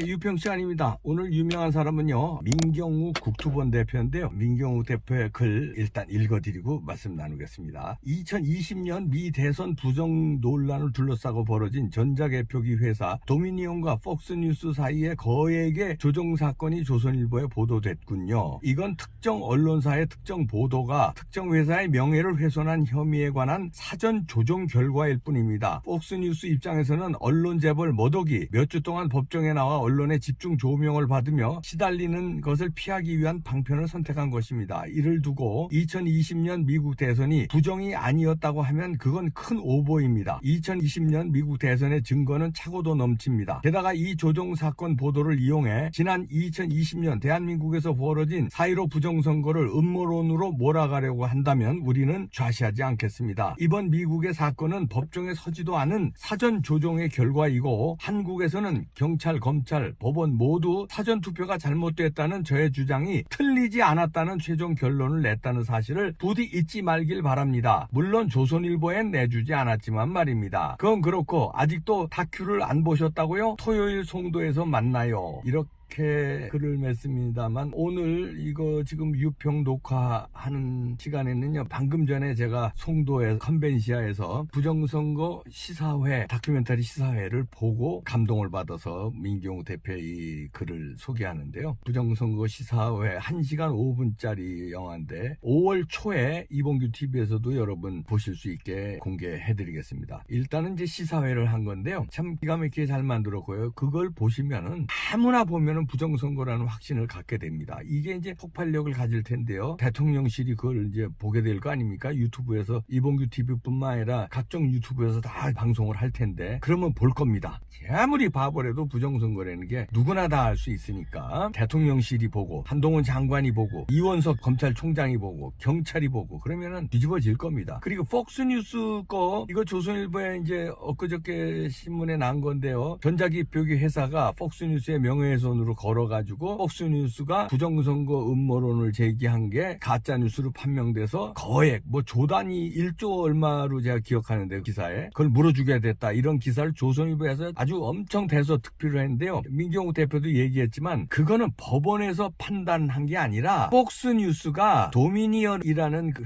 유평 시간입니다. 오늘 유명한 사람은요, 민경욱 국토본 대표인데요. 민경욱 대표의 글 일단 읽어드리고 말씀 나누겠습니다. 2020년 미 대선 부정 논란을 둘러싸고 벌어진 전자개표기 회사 도미니언과 폭스뉴스 사이의 거액의 조정 사건이 조선일보에 보도됐군요. 이건 특정 언론사의 특정 보도가 특정 회사의 명예를 훼손한 혐의에 관한 사전 조정 결과일 뿐입니다. 폭스뉴스 입장에서는 언론 재벌 머덕이 몇 주 동안 법정에 나와 언론의 집중 조명을 받으며 시달리는 것을 피하기 위한 방편을 선택한 것입니다. 이를 두고 2020년 미국 대선이 부정이 아니었다고 하면 그건 큰 오보입니다. 2020년 미국 대선의 증거는 차고도 넘칩니다. 게다가 이 조정 사건 보도를 이용해 지난 2020년 대한민국에서 벌어진 4.15 부정선거를 음모론으로 몰아가려고 한다면 우리는 좌시하지 않겠습니다. 이번 미국의 사건은 법정에 서지도 않은 사전 조정의 결과이고 한국에서는 경찰, 검찰, 법원 모두 사전투표가 잘못됐다는 저의 주장이 틀리지 않았다는 최종 결론을 냈다는 사실을 부디 잊지 말길 바랍니다. 물론 조선일보엔 내주지 않았지만 말입니다. 그건 그렇고 아직도 다큐를 안 보셨다고요? 토요일 송도에서 만나요. 이렇게 글을 맺습니다만 오늘 이거 지금 유평 녹화하는 시간에는요, 방금 전에 제가 송도의 컨벤시아에서 부정선거 시사회 다큐멘터리 시사회를 보고 감동을 받아서 민경욱 대표의 이 글을 소개하는데요. 부정선거 시사회 1시간 5분짜리 영화인데 5월 초에 이봉규 TV에서도 여러분 보실 수 있게 공개해드리겠습니다. 일단은 이제 시사회를 한 건데요, 참 기가 막히게 잘 만들었고요. 그걸 보시면은 아무나 보면은 부정선거라는 확신을 갖게 됩니다. 이게 이제 폭발력을 가질 텐데요. 대통령실이 그걸 이제 보게 될 거 아닙니까? 유튜브에서 이봉규 TV뿐만 아니라 각종 유튜브에서 다 방송을 할 텐데 그러면 볼 겁니다. 아무리 바보래도 부정선거라는 게 누구나 다 알 수 있으니까 대통령실이 보고 한동훈 장관이 보고 이원석 검찰총장이 보고 경찰이 보고 그러면은 뒤집어질 겁니다. 그리고 폭스뉴스 거 이거 조선일보에 이제 엊그저께 신문에 난 건데요. 전자기표기 회사가 폭스뉴스의 명예훼손으로 걸어가지고 폭스뉴스가 부정선거 음모론을 제기한 게 가짜뉴스로 판명돼서 거액 조단위 1조 얼마로 제가 기억하는데 기사에 그걸 물어주게 됐다, 이런 기사를 조선일보에서 아주 엄청 대서특필을 했는데요. 민경욱 대표도 얘기했지만 그거는 법원에서 판단한 게 아니라 폭스뉴스가 도미니언이라는 그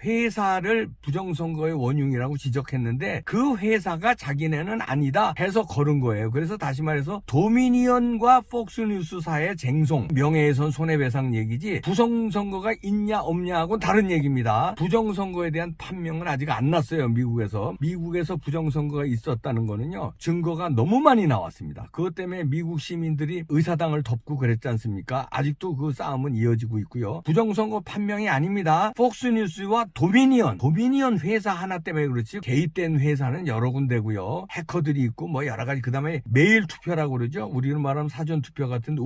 회사를 부정선거의 원흉이라고 지적했는데 그 회사가 자기네는 아니다 해서 걸은 거예요. 그래서 다시 말해서 도미니언과 폭스뉴스사의 쟁송, 명예훼손, 손해배상 얘기지 부정선거가 있냐 없냐하고는 다른 얘기입니다. 부정선거에 대한 판명은 아직 안 났어요. 미국에서 부정선거가 있었다는 거는요, 증거가 너무 많이 나왔습니다. 그것 때문에 미국 시민들이 의사당을 덮고 그랬지 않습니까? 아직도 그 싸움은 이어지고 있고요. 부정선거 판명이 아닙니다. 폭스뉴스와 도미니언 회사 하나 때문에 그렇지 개입된 회사는 여러 군데고요. 해커들이 있고 여러 가지, 그 다음에 메일 투표라고 그러죠. 우리는 말하면 사전투표 같은데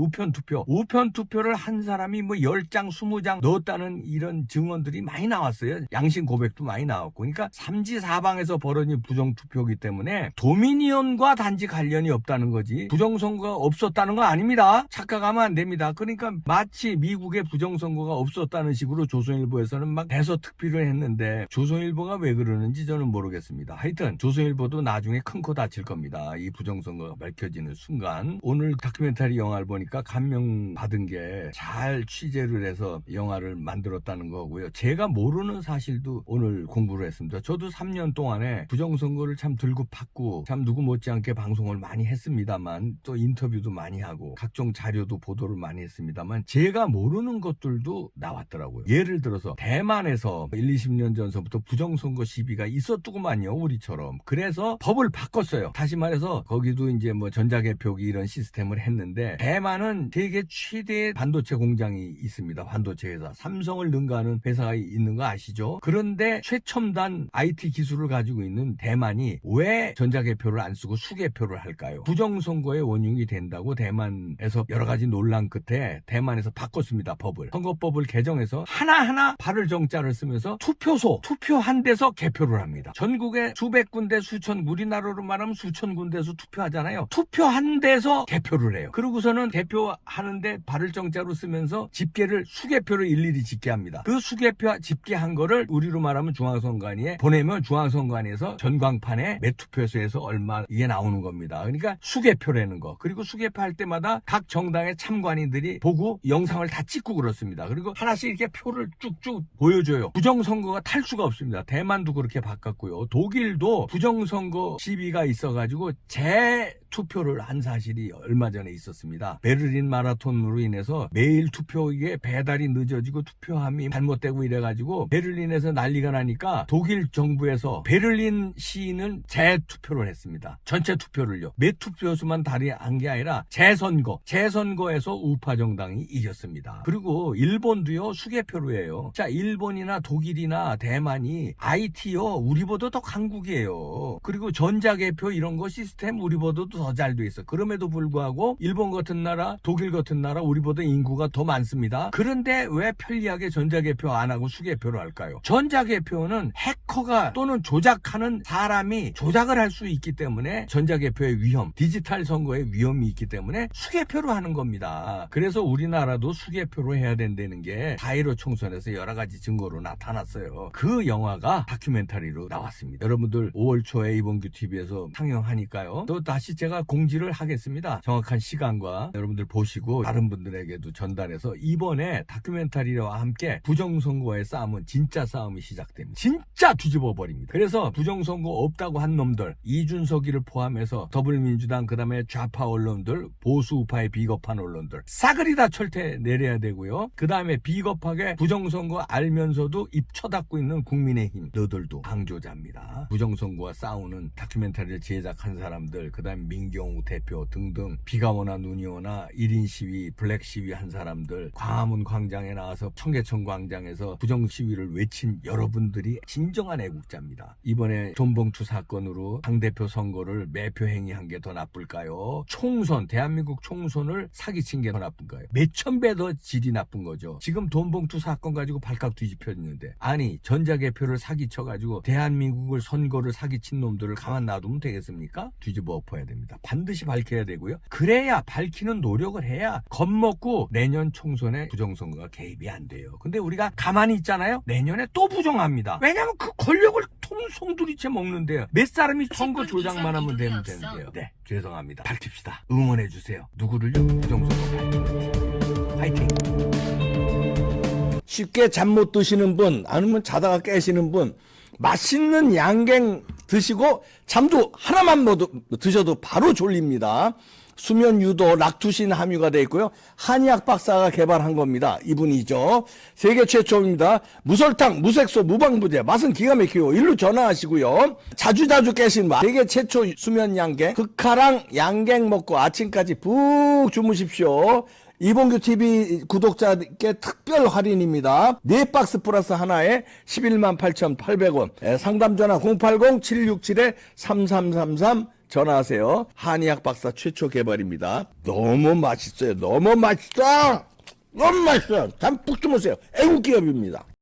우편투표를 한 사람이 10장 20장 넣었다는 이런 증언들이 많이 나왔어요. 양심 고백도 많이 나왔고. 그러니까 삼지사방에서 벌어진 부정투표이기 때문에 도미니언과 단지 관련이 없다는 거지 부정선거가 없었다는 거 아닙니다. 착각하면 안 됩니다. 그러니까 마치 미국의 부정선거가 없었다는 식으로 조선일보에서는 막 대서특필을 했는데 조선일보가 왜 그러는지 저는 모르겠습니다. 하여튼 조선일보도 나중에 큰 코 다칠 겁니다. 이 부정선거가 밝혀지는 순간. 오늘 다큐멘터리 영화를 보니까 감명받은 게 잘 취재를 해서 영화를 만들었다는 거고요. 제가 모르는 사실도 오늘 공부를 했습니다. 저도 3년 동안에 부정선거를 참 들고 팠고 참 누구 못지않게 방송을 많이 했습니다만 또 인터뷰도 많이 하고 각종 자료도 보도를 많이 했습니다만 제가 모르는 것들도 나왔더라고요. 예를 들어서 대만에서 20년 전서부터 부정선거 시비가 있었더구만요. 우리처럼. 그래서 법을 바꿨어요. 다시 말해서 거기도 이제 전자개표기 이런 시스템을 했는데 대만은 되게 최대의 반도체 공장이 있습니다. 반도체 회사. 삼성을 능가하는 회사가 있는 거 아시죠? 그런데 최첨단 IT 기술을 가지고 있는 대만이 왜 전자개표를 안 쓰고 수개표를 할까요? 부정선거의 원흉이 된다고 대만에서 여러 가지 논란 끝에 대만에서 바꿨습니다. 법을. 선거법을 개정해서 하나하나 발을 정자를 쓰면서 투표한 데서 개표를 합니다. 전국에 수백 군데 우리나라로 말하면 수천 군데서 투표하잖아요. 투표한 데서 개표를 해요. 그러고서 그러고서는 대표하는데 발을 정자로 쓰면서 집계를 수개표를 일일이 집계합니다. 그 수개표 집계한 거를 우리로 말하면 중앙선관위에 보내면 중앙선관위에서 전광판에 매투표소에서 얼마 이게 나오는 겁니다. 그러니까 수개표라는 거. 그리고 수개표할 때마다 각 정당의 참관인들이 보고 영상을 다 찍고 그렇습니다. 그리고 하나씩 이렇게 표를 쭉쭉 보여줘요. 부정선거가 탈 수가 없습니다. 대만도 그렇게 바꿨고요. 독일도 부정선거 시비가 있어가지고 재투표를 한 사실이 얼마 전에 있었습니다. 베를린 마라톤으로 인해서 매일 투표에 배달이 늦어지고 투표함이 잘못되고 이래가지고 베를린에서 난리가 나니까 독일 정부에서 베를린 시인은 재투표를 했습니다. 전체 투표를요. 매투표수만 한 게 아니라 재선거에서 우파 정당이 이겼습니다. 그리고 일본도요 수개표로 해요. 자, 일본이나 독일이나 대만이 IT요 우리보다 더 강국이에요. 그리고 전자개표 이런 거 시스템 우리보다도 더 잘 돼 있어. 그럼에도 불구하고 일본 같은 나라, 독일 같은 나라 우리보다 인구가 더 많습니다. 그런데 왜 편리하게 전자개표 안 하고 수개표로 할까요? 전자개표는 해커가 또는 조작하는 사람이 조작을 할 수 있기 때문에 전자개표의 위험, 디지털 선거의 위험이 있기 때문에 수개표로 하는 겁니다. 그래서 우리나라도 수개표로 해야 된다는 게 4.15 총선에서 여러 가지 증거로 나타났어요. 그 영화가 다큐멘터리로 나왔습니다. 여러분들 5월 초에 이봉규 TV에서 상영하니까요. 또 다시 제가 공지를 하겠습니다. 정확한 시간과 여러분들 보시고 다른 분들에게도 전달해서 이번에 다큐멘터리와 함께 부정선거의 싸움은 진짜 싸움이 시작됩니다. 진짜 뒤집어 버립니다. 그래서 부정선거 없다고 한 놈들, 이준석이를 포함해서 더불어민주당 그다음에 좌파 언론들, 보수 우파의 비겁한 언론들 싸그리 다 철퇴 내려야 되고요. 그다음에 비겁하게 부정선거 알면서도 입 쳐닫고 있는 국민의힘 너들도 강조자입니다. 부정선거와 싸우는 다큐멘터리를 제작한 사람들, 그다음에 민경우 대표 등등 비가 오나 눈이 오나 1인 시위, 블랙 시위 한 사람들, 광화문 광장에 나와서 청계천 광장에서 부정 시위를 외친 여러분들이 진정한 애국자입니다. 이번에 존봉투 사건으로 당대표 선거를 매표 행위한 게 더 나쁠까요? 총선, 대한민국 총선을 사기친 게 더 나쁜가요? 몇천 배 더 질이 나쁜 거죠. 지금 돈봉투 사건 가지고 발칵 뒤집혔는데, 아니 전자개표를 사기쳐가지고 대한민국을 선거를 사기친 놈들을 가만 놔두면 되겠습니까? 뒤집어 엎어야 됩니다. 반드시 밝혀야 되고요. 그래야 밝히는 노력을 해야 겁먹고 내년 총선에 부정선거가 개입이 안 돼요. 근데 우리가 가만히 있잖아요. 내년에 또 부정합니다. 왜냐면 그 권력을 송두리째 먹는데요. 몇 사람이 선거 조작만 하면 되면 되는데요. 네, 죄송합니다. 밝힙시다. 응원해주세요. 누구를요? 부정선거 파이팅. 쉽게 잠 못 드시는 분, 아니면 자다가 깨시는 분, 맛있는 양갱 드시고 잠도 하나만 드셔도 바로 졸립니다. 수면 유도 락투신 함유가 되어 있고요. 한의학 박사가 개발한 겁니다. 이분이죠. 세계 최초입니다. 무설탕, 무색소, 무방부제. 맛은 기가 막히고 일로 전화하시고요. 자주 깨시는 분. 세계 최초 수면 양갱. 극하랑 양갱 먹고 아침까지 푹 주무십시오. 이봉규 TV 구독자께 특별 할인입니다. 4박스 플러스 하나에 118,800원. 상담 전화 080-767-3333 전화하세요. 한의학 박사 최초 개발입니다. 너무 맛있어요. 너무 맛있어. 잠 푹 주무세요. 애국 기업입니다.